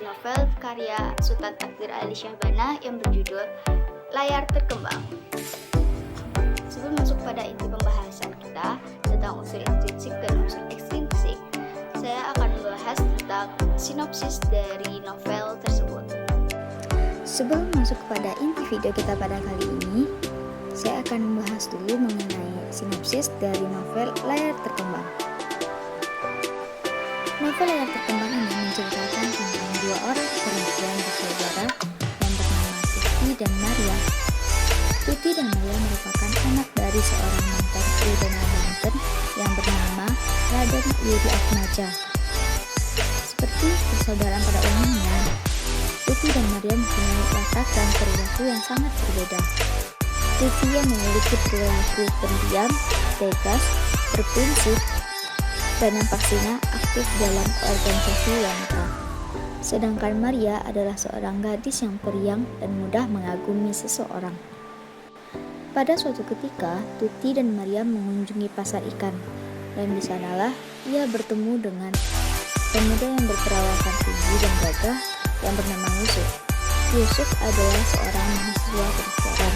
novel karya Sultan Takdir Ali Syahbana yang berjudul Layar Terkembang. Sebelum masuk pada inti pembahasan kita tentang unsur intrinsik dan unsur ekstrinsik, saya akan membahas tentang sinopsis dari novel tersebut. Sebelum masuk kepada inti video kita pada kali ini, saya akan membahas dulu mengenai sinopsis dari novel Layar Terkembang. Novel Layar Terkembang ini menceritakan tentang dua orang perempuan bersaudara yang bernama Tuti dan Maria. Tuti dan Maria merupakan anak dari seorang mantan Perdana Banten yang bernama Raden Wiri Atmaja. Seperti persaudaraan pada umumnya, Tuti dan Maria mempunyai watak dan perilaku yang sangat berbeda. Tuti yang memiliki perilaku pendiam, tegas, berprinsip, dan yang pastinya aktif dalam organisasi wanita. Sedangkan Maria adalah seorang gadis yang periang dan mudah mengagumi seseorang. Pada suatu ketika, Tuti dan Maria mengunjungi pasar ikan, dan di sanalah ia bertemu dengan pemuda yang berperawakan tinggi dan gagah yang bernama Yusuf. Yusuf adalah seorang mahasiswa kedokteran.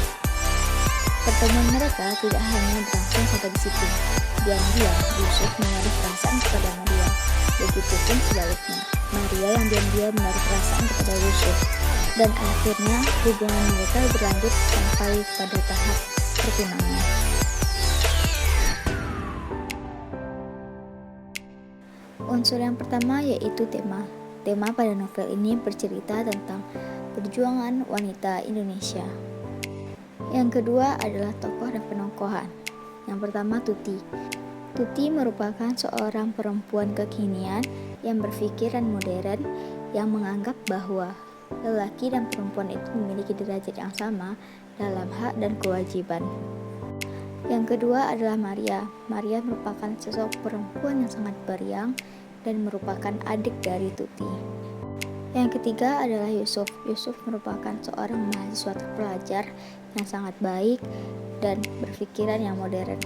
Pertemuan mereka tidak hanya berlangsung sampai di situ. Diam-diam Yusuf menaruh perasaan kepada Maria. Begitupun sebaliknya, Maria yang diam-diam menaruh perasaan kepada Yusuf. Dan akhirnya hubungan mereka berlanjut sampai pada tahap pertunangan. Unsur yang pertama yaitu tema. Tema pada novel ini bercerita tentang perjuangan wanita Indonesia. Yang kedua adalah tokoh dan penokohan. Yang pertama Tuti. Tuti merupakan seorang perempuan kekinian yang berpikiran modern yang menganggap bahwa lelaki dan perempuan itu memiliki derajat yang sama dalam hak dan kewajiban. Yang kedua adalah Maria. Maria merupakan sosok perempuan yang sangat periang dan merupakan adik dari Tuti. Yang ketiga adalah Yusuf. Yusuf merupakan seorang mahasiswa terpelajar yang sangat baik dan berpikiran yang modern.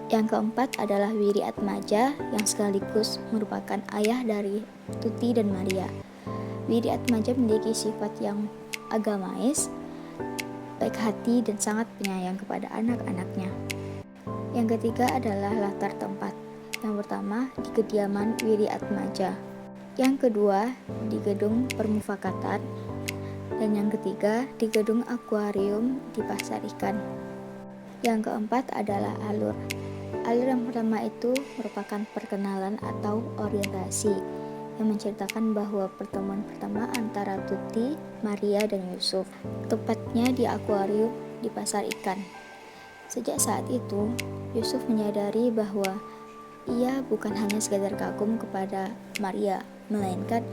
Yang keempat adalah Wiri Atmaja yang sekaligus merupakan ayah dari Tuti dan Maria. Wiri Atmaja memiliki sifat yang agamais, baik hati dan sangat penyayang kepada anak-anaknya. Yang ketiga adalah latar tempat. Yang pertama di kediaman Wiri Atmaja. Yang kedua di gedung permufakatan. Dan yang ketiga di gedung akuarium di pasar ikan. Yang keempat adalah alur. Alur yang pertama itu merupakan perkenalan atau orientasi yang menceritakan bahwa pertemuan pertama antara Tuti, Maria, dan Yusuf tepatnya di akuarium di pasar ikan. Sejak saat itu, Yusuf menyadari bahwa ia bukan hanya sekadar kagum kepada Maria, melainkan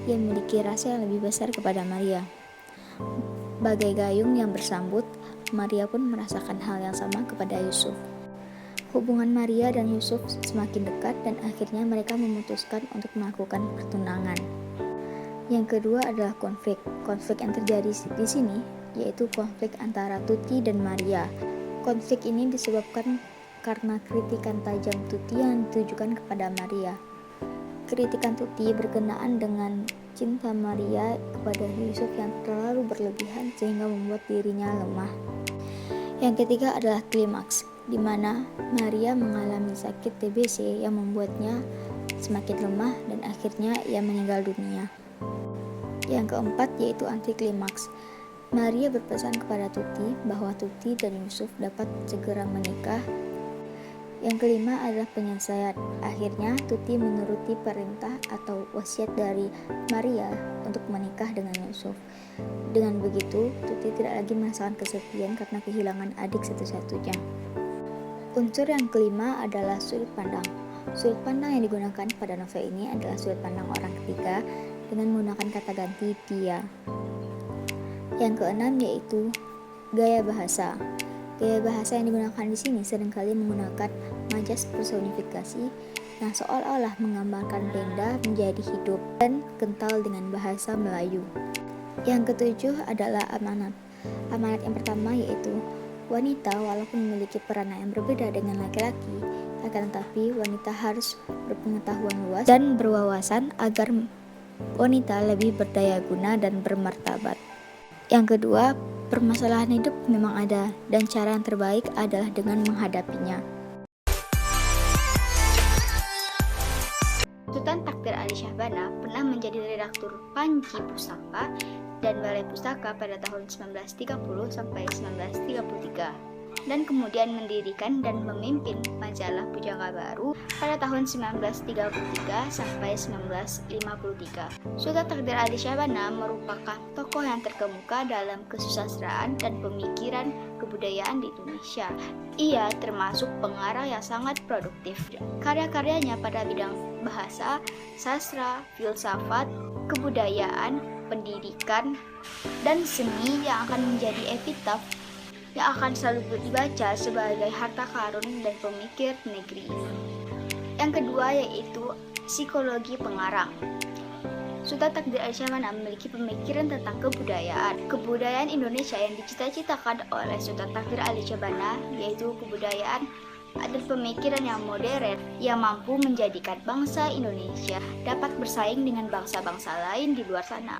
ia memiliki rasa yang lebih besar kepada Maria. Bagai gayung yang bersambut, Maria pun merasakan hal yang sama kepada Yusuf. Hubungan Maria dan Yusuf semakin dekat dan akhirnya mereka memutuskan untuk melakukan pertunangan. Yang kedua adalah konflik. Konflik yang terjadi di sini yaitu konflik antara Tuti dan Maria. Konflik ini disebabkan karena kritikan tajam Tuti yang ditujukan kepada Maria. Kritikan Tuti berkenaan dengan cinta Maria kepada Yusuf yang terlalu berlebihan sehingga membuat dirinya lemah. Yang ketiga adalah klimaks, di mana Maria mengalami sakit TBC yang membuatnya semakin lemah dan akhirnya ia meninggal dunia. Yang keempat yaitu antiklimaks. Maria berpesan kepada Tuti bahwa Tuti dan Yusuf dapat segera menikah. Yang kelima adalah penyelesaian. Akhirnya Tuti menuruti perintah atau wasiat dari Maria untuk menikah dengan Yusuf. Dengan begitu, Tuti tidak lagi merasakan kesepian karena kehilangan adik satu-satunya. Unsur yang kelima adalah sudut pandang. Sudut pandang yang digunakan pada novel ini adalah sudut pandang orang ketiga dengan menggunakan kata ganti dia. Yang keenam yaitu gaya bahasa. Gaya bahasa yang digunakan di sini seringkali menggunakan majas personifikasi yang seolah-olah menggambarkan benda menjadi hidup dan kental dengan bahasa Melayu. Yang ketujuh adalah amanat. Amanat yang pertama yaitu wanita walaupun memiliki peranan yang berbeda dengan laki-laki, akan tetapi wanita harus berpengetahuan luas dan berwawasan agar wanita lebih berdaya guna dan bermartabat. Yang kedua, permasalahan hidup memang ada, dan cara yang terbaik adalah dengan menghadapinya. Sultan Takdir Ali Syahbana pernah menjadi redaktur Panji Pustaka dan Balai Pustaka pada tahun 1930 sampai 1933. Dan kemudian mendirikan dan memimpin majalah Pujangga Baru pada tahun 1933 sampai 1953. Sultan Takdir Ali Syahbana merupakan tokoh yang terkemuka dalam kesusastraan dan pemikiran kebudayaan di Indonesia. Ia termasuk pengarang yang sangat produktif. Karya-karyanya pada bidang bahasa, sastra, filsafat, kebudayaan, pendidikan, dan seni yang akan menjadi epitaf yang akan selalu dibaca sebagai harta karun dan pemikir negeri ini. Yang kedua yaitu psikologi pengarang. Sultan Takdir Ali Syahbana memiliki pemikiran tentang kebudayaan. Kebudayaan Indonesia yang dicita-citakan oleh Sultan Takdir Ali Syahbana yaitu kebudayaan dan pemikiran yang modern yang mampu menjadikan bangsa Indonesia dapat bersaing dengan bangsa-bangsa lain di luar sana.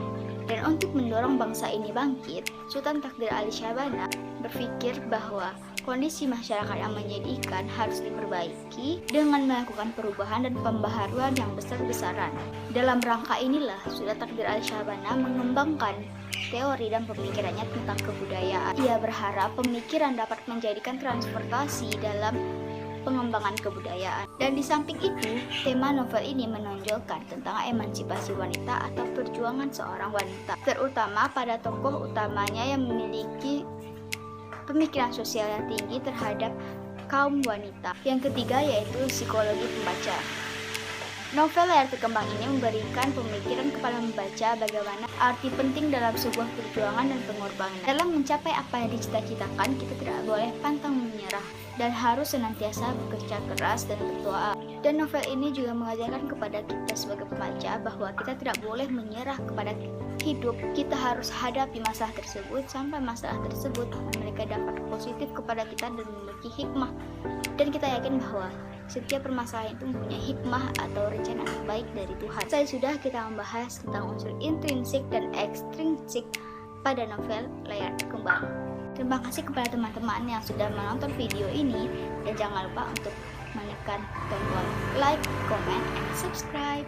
Dan untuk mendorong bangsa ini bangkit, Sultan Takdir Ali Syahbana berpikir bahwa kondisi masyarakat yang menyedihkan harus diperbaiki dengan melakukan perubahan dan pembaharuan yang besar-besaran. Dalam rangka inilah Sultan Takdir Ali Syahbana mengembangkan teori dan pemikirannya tentang kebudayaan. Ia berharap pemikiran dapat menjadikan transportasi dalam pengembangan kebudayaan. Dan di samping itu, tema novel ini menonjolkan tentang emansipasi wanita atau perjuangan seorang wanita, terutama pada tokoh utamanya yang memiliki pemikiran sosial yang tinggi terhadap kaum wanita. Yang ketiga yaitu psikologi pembaca. Novel layar terkembang ini memberikan pemikiran kepada membaca bagaimana arti penting dalam sebuah perjuangan dan pengorbanan. Dalam mencapai apa yang dicita-citakan, kita tidak boleh pantang menyerah dan harus senantiasa bekerja keras dan berdoa. Dan novel ini juga mengajarkan kepada kita sebagai pembaca bahwa kita tidak boleh menyerah kepada hidup. Kita harus hadapi masalah tersebut sampai masalah tersebut mereka dapat positif kepada kita dan memiliki hikmah. Dan kita yakin bahwa setiap permasalahan itu mempunyai hikmah atau rencana yang baik dari Tuhan. Saya sudah kita membahas tentang unsur intrinsik dan ekstrinsik pada novel layar terkembang. Terima kasih kepada teman-teman yang sudah menonton video ini dan jangan lupa untuk menekan tombol like, comment, and subscribe.